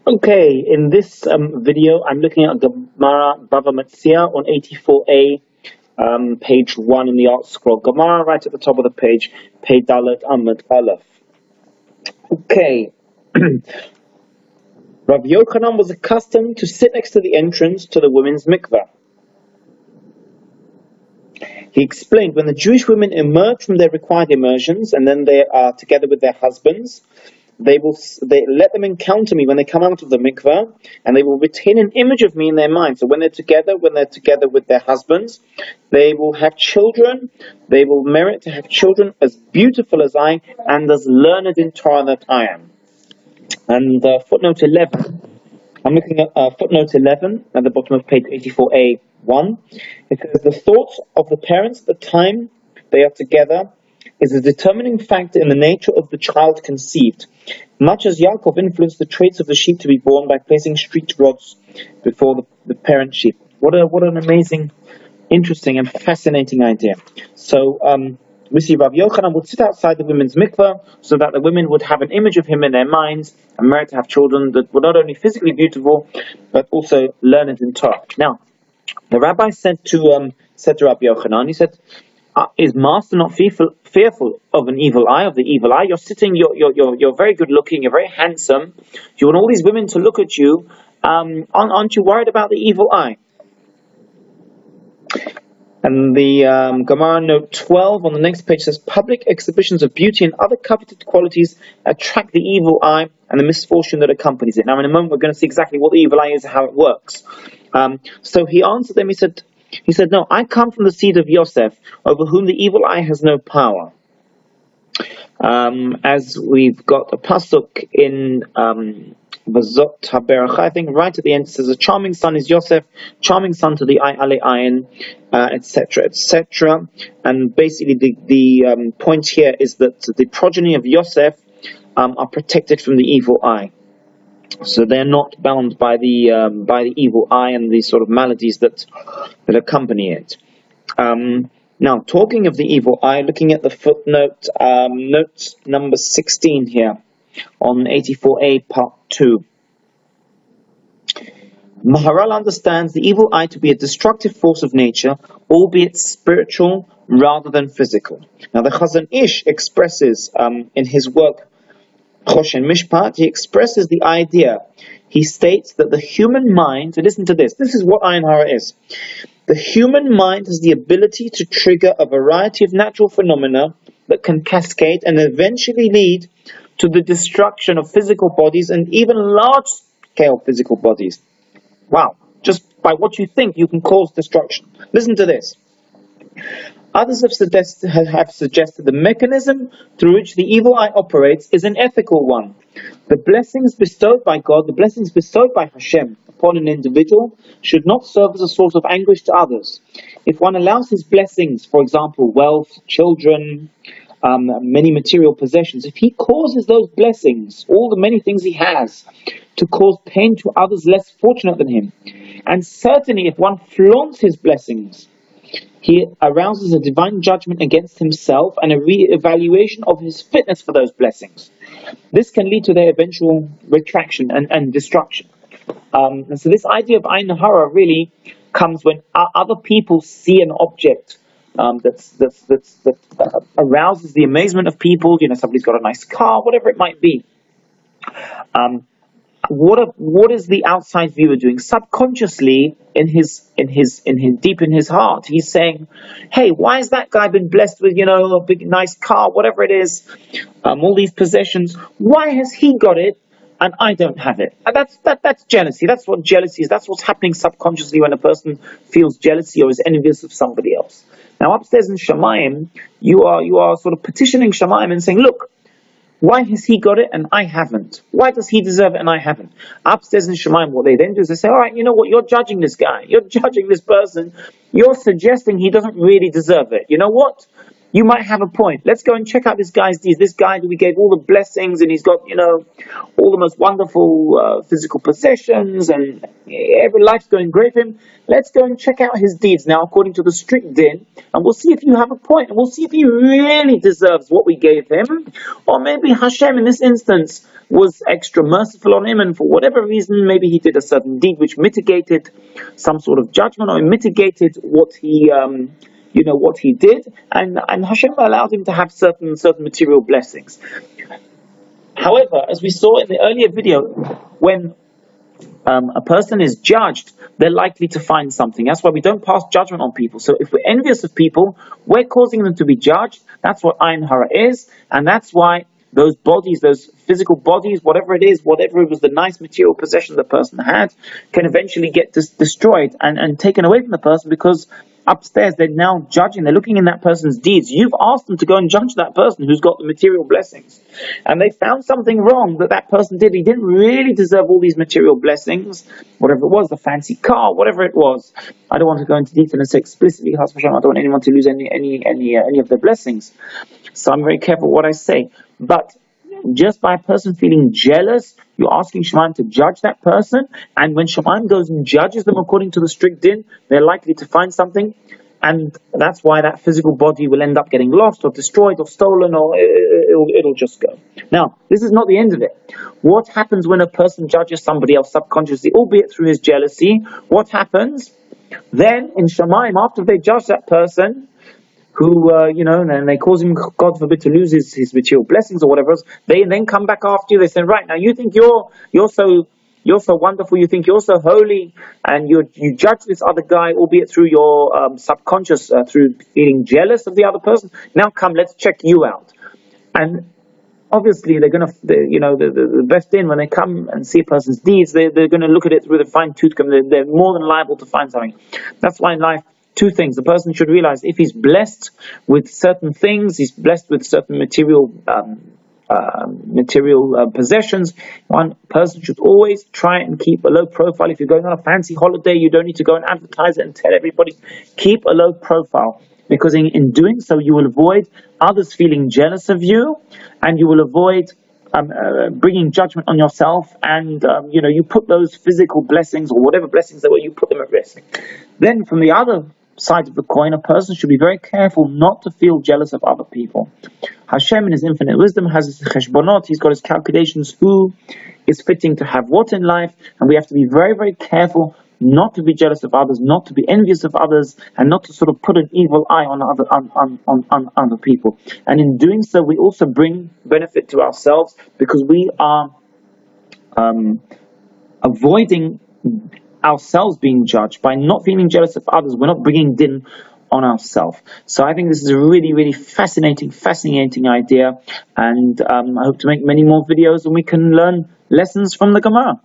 Okay, in this video, I'm looking at Gemara Bava Metzia on 84a, page 1 in the art scroll. Gemara right at the top of the page, Pei Dalet Amud Aleph. Okay, Rav Yochanan was accustomed to sit next to the entrance to the women's mikveh. He explained when the Jewish women emerge from their required immersions and then they are together with their husbands, they let them encounter me when they come out of the mikveh, and they will retain an image of me in their mind. So when they're together with their husbands, they will have children. They will merit to have children as beautiful as I and as learned in Torah that I am. And footnote 11. I'm looking at footnote 11 at the bottom of page 84a1. It says the thoughts of the parents at the time they are together is a determining factor in the nature of the child conceived, much as Yaakov influenced the traits of the sheep to be born by placing street rods before the parent sheep. What an amazing, interesting, and fascinating idea. So we see Rav Yochanan would sit outside the women's mikveh so that the women would have an image of him in their minds and merit to have children that were not only physically beautiful but also learned in Torah. Now, the rabbi said to Rav Yochanan, he said, is master not fearful of an evil eye, of the evil eye? You're sitting, you're very good looking, you're very handsome. You want all these women to look at you. Aren't you worried about the evil eye? And the Gemara note 12 on the next page says, public exhibitions of beauty and other coveted qualities attract the evil eye and the misfortune that accompanies it. Now in a moment we're going to see exactly what the evil eye is and how it works. So he answered them, he said, no, I come from the seed of Yosef, over whom the evil eye has no power. As we've got a pasuk in Vazot HaBerach, I think right at the end it says, a charming son is Yosef, charming son to the Ale Ayin, etc., etc. And basically the point here is that the progeny of Yosef are protected from the evil eye. So they're not bound by the evil eye and the sort of maladies that accompany it. Now, talking of the evil eye, looking at the footnote, note number 16 here on 84a part 2. Maharal understands the evil eye to be a destructive force of nature, albeit spiritual rather than physical. Now, the Chazon Ish expresses in his work Choshen Mishpat, he expresses the idea. He states that the human mind, so listen to this is what Ayin Hara is. The human mind has the ability to trigger a variety of natural phenomena that can cascade and eventually lead to the destruction of physical bodies and even large-scale physical bodies. Wow, just by what you think you can cause destruction. Listen to this. Others have suggested the mechanism through which the evil eye operates is an ethical one. The blessings bestowed by God, the blessings bestowed by Hashem upon an individual should not serve as a source of anguish to others. If one allows his blessings, for example, wealth, children, many material possessions, if he causes those blessings, all the many things he has, to cause pain to others less fortunate than him, and certainly if one flaunts his blessings, he arouses a divine judgment against himself and a re-evaluation of his fitness for those blessings. This can lead to their eventual retraction and destruction. And so this idea of Ayin Hara really comes when other people see an object that arouses the amazement of people. You know, somebody's got a nice car, whatever it might be. What is the outside viewer doing? Subconsciously, deep in his heart, he's saying, "Hey, why has that guy been blessed with, a big nice car, whatever it is, all these possessions? Why has he got it and I don't have it?" And that's jealousy. That's what jealousy is. That's what's happening subconsciously when a person feels jealousy or is envious of somebody else. Now, upstairs in Shamayim, you are sort of petitioning Shamayim and saying, "Look, why has he got it and I haven't? Why does he deserve it and I haven't?" Upstairs in Shemaim, what they then do is they say, all right, you know what, you're judging this guy. You're judging this person. You're suggesting he doesn't really deserve it. You know what? you might have a point. Let's go and check out this guy's deeds. This guy that we gave all the blessings, and he's got, all the most wonderful physical possessions, and every life's going great for him. Let's go and check out his deeds now according to the strict din, and we'll see if you have a point, and we'll see if he really deserves what we gave him, or maybe Hashem in this instance was extra merciful on him, and for whatever reason, maybe he did a certain deed which mitigated some sort of judgment, or mitigated what he what he did, and Hashem allowed him to have certain material blessings. However, as we saw in the earlier video, when a person is judged, they're likely to find something. That's why we don't pass judgment on people. So if we're envious of people, we're causing them to be judged. That's what Ayin Hara is, and that's why those bodies, those physical bodies, whatever it was the nice material possession the person had, can eventually get destroyed and taken away from the person, because upstairs they're now judging, they're looking in that person's deeds. You've asked them to go and judge that person who's got the material blessings, and they found something wrong that person did. He didn't really deserve all these material blessings, whatever it was, the fancy car, whatever it was. I don't want to go into detail and say explicitly, I don't want anyone to lose any of their blessings, so I'm very careful what I say. But just by a person feeling jealous, you're asking Shemaim to judge that person, and when Shemaim goes and judges them according to the strict din, they're likely to find something, and that's why that physical body will end up getting lost or destroyed or stolen, or it'll just go. Now, this is not the end of it. What happens when a person judges somebody else subconsciously, albeit through his jealousy? What happens? Then in Shemaim, after they judge that person, who, and they cause him, God forbid, to lose his material blessings or whatever else, they then come back after you. They say, right, now you think you're so wonderful, you think you're so holy, and you judge this other guy, albeit through your subconscious, through feeling jealous of the other person. Now come, let's check you out. And obviously the best in, when they come and see a person's deeds, they're going to look at it with a fine-tooth comb. They're more than liable to find something. That's why in life, two things. The person should realize, if he's blessed with certain things, he's blessed with certain material possessions, one person should always try and keep a low profile. If you're going on a fancy holiday, you don't need to go and advertise it and tell everybody. Keep a low profile, because in doing so, you will avoid others feeling jealous of you, and you will avoid bringing judgment on yourself, and you put those physical blessings, or whatever blessings there were, you put them at risk. Then from the other side of the coin, a person should be very careful not to feel jealous of other people. Hashem in his infinite wisdom has his cheshbonot, he's got his calculations, who is fitting to have what in life, and we have to be very, very careful not to be jealous of others, not to be envious of others, and not to sort of put an evil eye on other people. And in doing so, we also bring benefit to ourselves, because we are avoiding ourselves being judged. By not feeling jealous of others, we're not bringing din on ourselves. So I think this is a really, really fascinating idea, and I hope to make many more videos and we can learn lessons from the Gemara.